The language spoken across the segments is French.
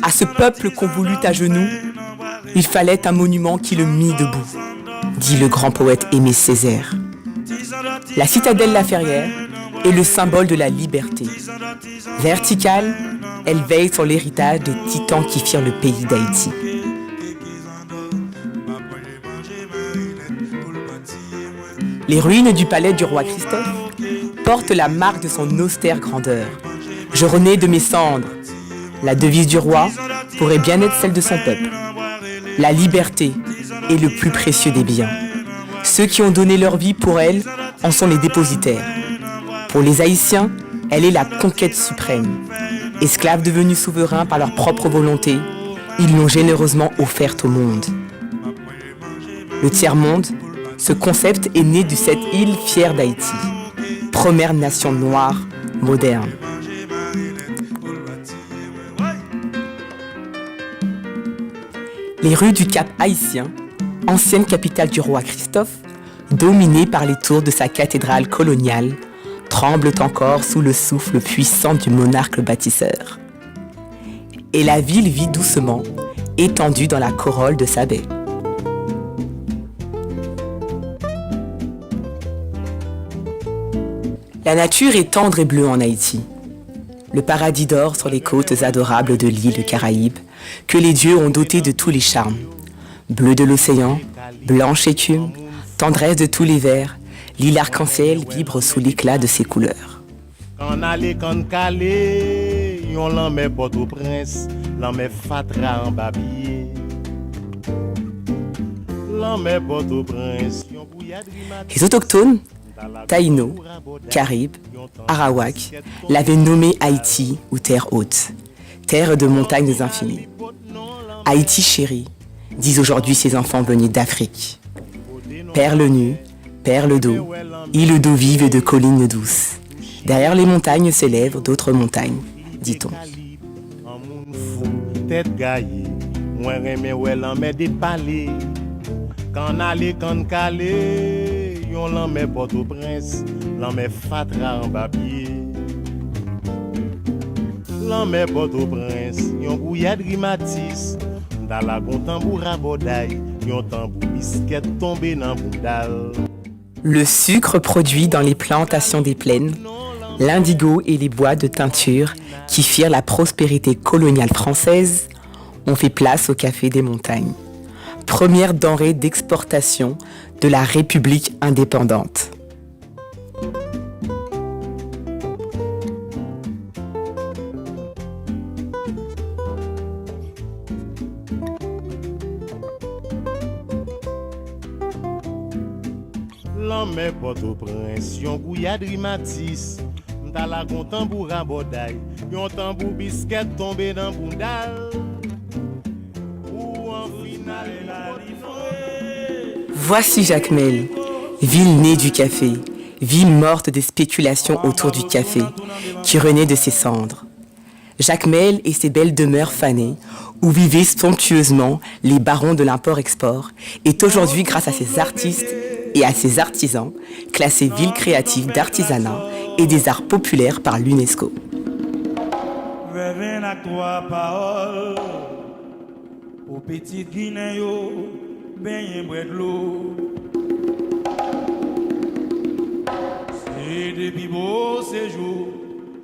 À ce peuple qu'on voulut à genoux, il fallait un monument qui le mit debout, dit le grand poète Aimé Césaire. La citadelle La Ferrière est le symbole de la liberté. Verticale, elle veille sur l'héritage des titans qui firent le pays d'Haïti. Les ruines du palais du roi Christophe portent la marque de son austère grandeur. Je renais de mes cendres. La devise du roi pourrait bien être celle de son peuple. La liberté est le plus précieux des biens. Ceux qui ont donné leur vie pour elle en sont les dépositaires. Pour les Haïtiens, elle est la conquête suprême. Esclaves devenus souverains par leur propre volonté, ils l'ont généreusement offerte au monde. Le tiers-monde, ce concept est né de cette île fière d'Haïti, première nation noire moderne. Les rues du Cap Haïtien, ancienne capitale du roi Christophe, dominée par les tours de sa cathédrale coloniale, tremblent encore sous le souffle puissant du monarque bâtisseur. Et la ville vit doucement, étendue dans la corolle de sa baie. La nature est tendre et bleue en Haïti. Le paradis dort sur les côtes adorables de l'île Caraïbe, que les dieux ont doté de tous les charmes. Bleu de l'océan, blanche écume, tendresse de tous les vers, l'île arc-en-ciel vibre sous l'éclat de ses couleurs. Quand allez, quand calé, yon l'emmène Port-au-Prince, l'emmène Fatra en babier. L'emmène Port-au-Prince, yon bouillade rimatique. Les autochtones, Taïno, Caribes, Arawak, l'avaient nommé Haïti ou terre haute, terre de montagnes infinies. Haïti chérie, disent aujourd'hui ces enfants venus d'Afrique. Perle nue, perle d'eau, île d'eau vive et de collines douces. Derrière les montagnes s'élèvent d'autres montagnes, dit-on. Tête gaillée, moi remè ouais l'emmène des palais. Quand allez, quand calé, yon l'emmène Port-au-Prince, l'emmène Fatra en babier. L'emmène Port-au-Prince, yon bouillade rimatis. Dans la tambour à bodaille, yon tambour biscuit tombé dans boudal. Le sucre produit dans les plantations des plaines, l'indigo et les bois de teinture qui firent la prospérité coloniale française ont fait place au café des montagnes, première denrée d'exportation de la République indépendante. L'emmène Port-au-Prince, yon bouillade rimatis. Dans la tambour à bodaille, yon tambour biscuit tombé dans boudal. Ou en finale la livrée. Voici Jacmel, ville née du café, ville morte des spéculations autour du café, qui renaît de ses cendres. Jacmel et ses belles demeures fanées, où vivaient somptueusement les barons de l'import-export, est aujourd'hui, grâce à ses artistes et à ses artisans, classée ville créative d'artisanat et des arts populaires par l'UNESCO.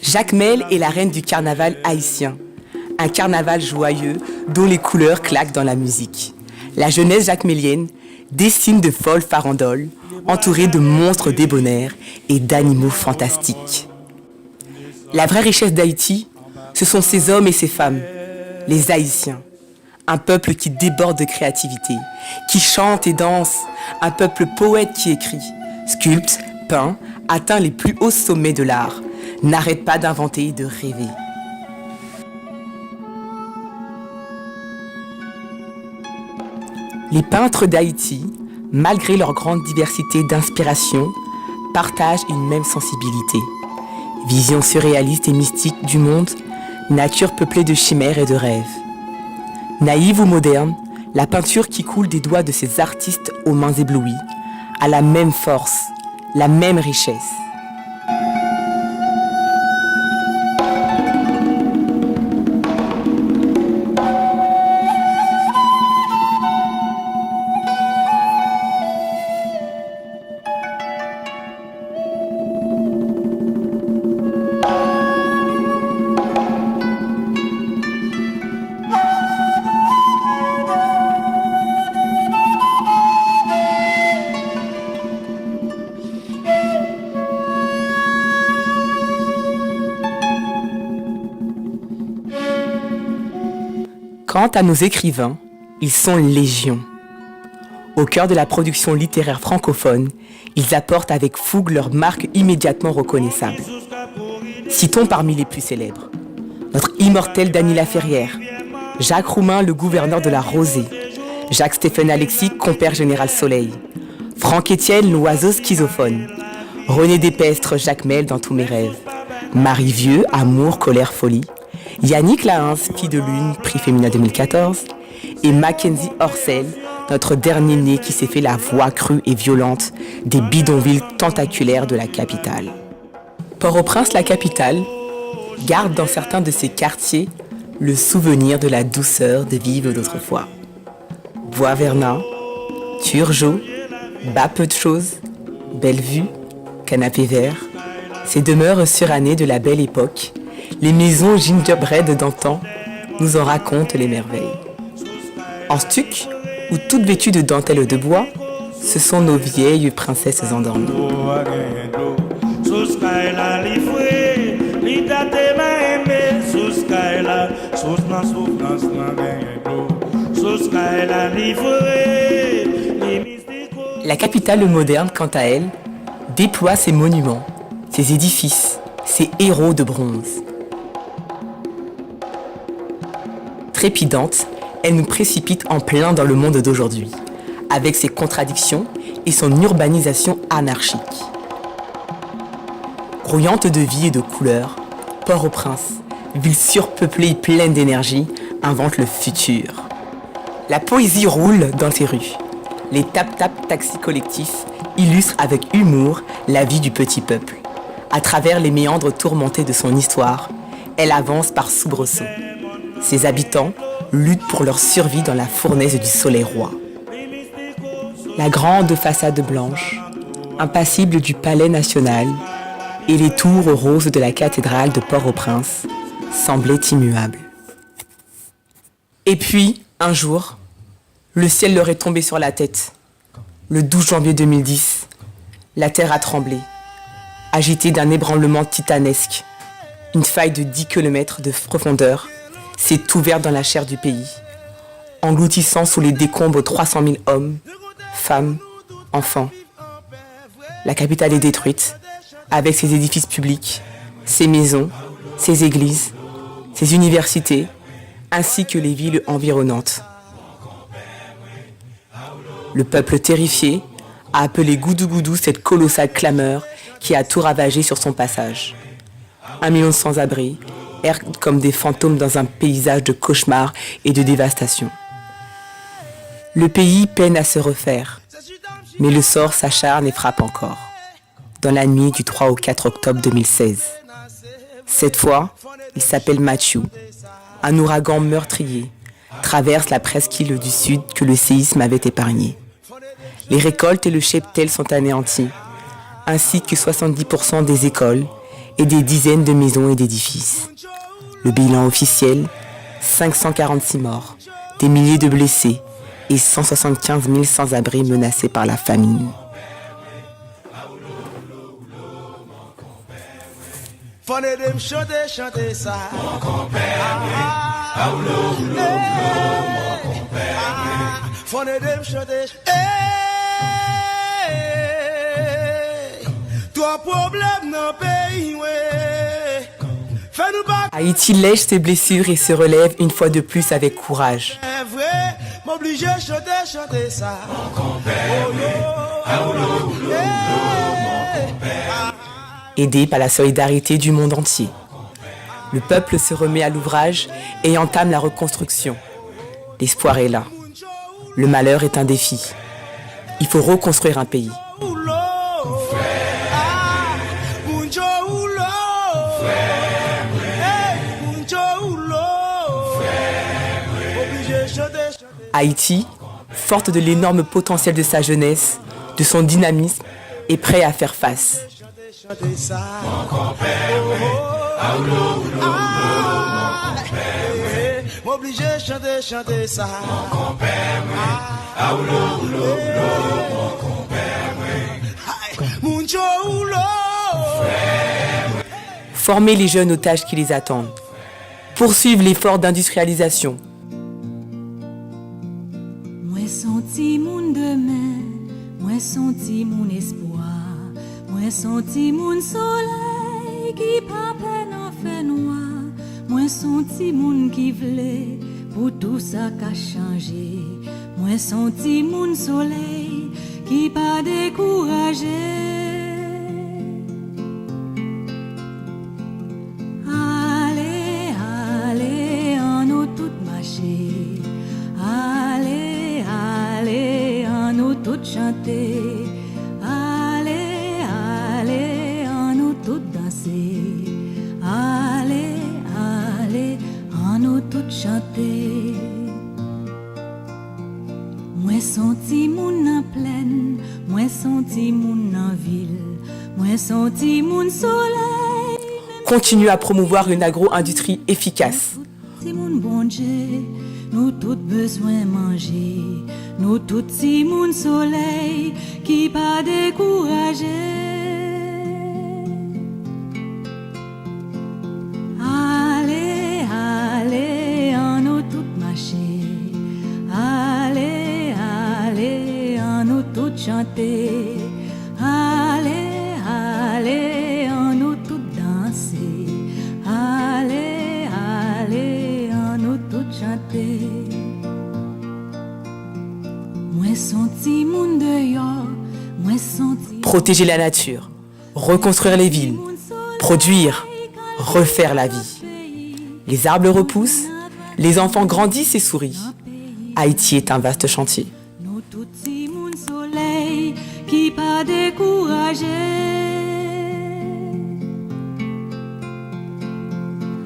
Jacmel est la reine du carnaval haïtien, un carnaval joyeux dont les couleurs claquent dans la musique. La jeunesse jacmélienne dessine de folles farandoles, entourées de monstres débonnaires et d'animaux fantastiques. La vraie richesse d'Haïti, ce sont ces hommes et ces femmes, les Haïtiens. Un peuple qui déborde de créativité, qui chante et danse, un peuple poète qui écrit, sculpte, peint, atteint les plus hauts sommets de l'art, n'arrête pas d'inventer et de rêver. Les peintres d'Haïti, malgré leur grande diversité d'inspiration, partagent une même sensibilité. Vision surréaliste et mystique du monde, nature peuplée de chimères et de rêves. Naïve ou moderne, la peinture qui coule des doigts de ces artistes aux mains éblouies a la même force, la même richesse. Quant à nos écrivains, ils sont légion. Au cœur de la production littéraire francophone, ils apportent avec fougue leur marque immédiatement reconnaissable. Citons parmi les plus célèbres notre immortel Dany Laferrière, Jacques Roumain, le gouverneur de la Rosée, Jacques-Stéphane Alexis, compère général Soleil, Franck Étienne, l'oiseau schizophone, René Despestre, Jacques Mel dans Tous mes rêves, Marie Vieux, Amour, colère, folie, Yannick Lahens, Fille de lune, prix féminin 2014, et Mackenzie Orsel, notre dernier né qui s'est fait la voix crue et violente des bidonvilles tentaculaires de la capitale. Port-au-Prince, la capitale, garde dans certains de ses quartiers le souvenir de la douceur de vivre d'autrefois. Bois-Vernat, Turgot, Bas peu de choses, Bellevue, Canapé Vert, ces demeures surannées de la belle époque, les maisons gingerbread d'antan nous en racontent les merveilles. En stuc, ou toutes vêtues de dentelle de bois, ce sont nos vieilles princesses endormies. La capitale moderne, quant à elle, déploie ses monuments, ses édifices, ses héros de bronze. Trépidante, elle nous précipite en plein dans le monde d'aujourd'hui, avec ses contradictions et son urbanisation anarchique. Grouillante de vie et de couleurs, Port-au-Prince, ville surpeuplée et pleine d'énergie, invente le futur. La poésie roule dans ses rues. Les tap-tap taxis collectifs illustrent avec humour la vie du petit peuple. À travers les méandres tourmentés de son histoire, elle avance par soubresauts. Ses habitants luttent pour leur survie dans la fournaise du soleil roi. La grande façade blanche, impassible du palais national, et les tours roses de la cathédrale de Port-au-Prince semblaient immuables. Et puis, un jour, le ciel leur est tombé sur la tête. Le 12 janvier 2010, la terre a tremblé, agitée d'un ébranlement titanesque. Une faille de 10 km de profondeur s'est ouverte dans la chair du pays, engloutissant sous les décombres 300 000 hommes, femmes, enfants. La capitale est détruite, avec ses édifices publics, ses maisons, ses églises, ses universités, ainsi que les villes environnantes. Le peuple terrifié a appelé Goudou-Goudou cette colossale clameur qui a tout ravagé sur son passage. 1 million de sans-abri errent comme des fantômes dans un paysage de cauchemars et de dévastation. Le pays peine à se refaire, mais le sort s'acharne et frappe encore. Dans la nuit du 3 au 4 octobre 2016. Cette fois, il s'appelle Mathieu. Un ouragan meurtrier traverse la presqu'île du Sud que le séisme avait épargnée. Les récoltes et le cheptel sont anéantis, ainsi que 70% des écoles et des dizaines de maisons et d'édifices. Le bilan officiel, 546 morts, des milliers de blessés et 175 000 sans-abri menacés par la famine. Fone dem chante ça. Mon compère, mon compère. Fone dem chante. Toi problème dans pays ouais. Fais-nous pas. Haïti lèche ses blessures et se relève une fois de plus avec courage. Vrai, m'obliger chanter ça. Mon compère, mon compère. Aidé par la solidarité du monde entier. Le peuple se remet à l'ouvrage et entame la reconstruction. L'espoir est là. Le malheur est un défi. Il faut reconstruire un pays. Haïti, forte de l'énorme potentiel de sa jeunesse, de son dynamisme, est prêt à faire face. Former les jeunes aux tâches qui les attendent. Poursuivre l'effort d'industrialisation. senti mon espoir, moi senti mon soleil qui pas peine en fait noir, moi senti mon qui voulait pour tout ça qu'a changé, moi senti mon soleil qui pas découragé. Allez, allez, en nous toutes marcher. Allez, allez, en nous toutes chanter. Allez, allez, en nous toutes danser. Allez, allez, en nous toutes chanter. Moi senti moun en plaine, moi senti moun en ville, moi senti moun soleil. Continue à promouvoir une agro-industrie efficace. Si moun bon Dieu, nous tous besoin manger, nous tous si moun soleil qui pas découragé. Allez, allez, en nous tous marcher. Allez, allez, en nous tous chanter. Allez, allez, en nous tous danser. Allez, allez, en nous tous chanter. Moi senti moun dehors, moi senti. Protéger la nature, reconstruire les villes, produire, refaire la vie. Les arbres repoussent, les enfants grandissent et sourient. Haïti est un vaste chantier. Nous tous si moun soleil qui pas découragé.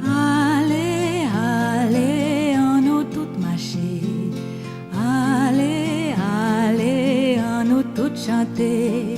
Allez, allez, en nous toutes marcher. Allez, allez, en nous toutes chanter.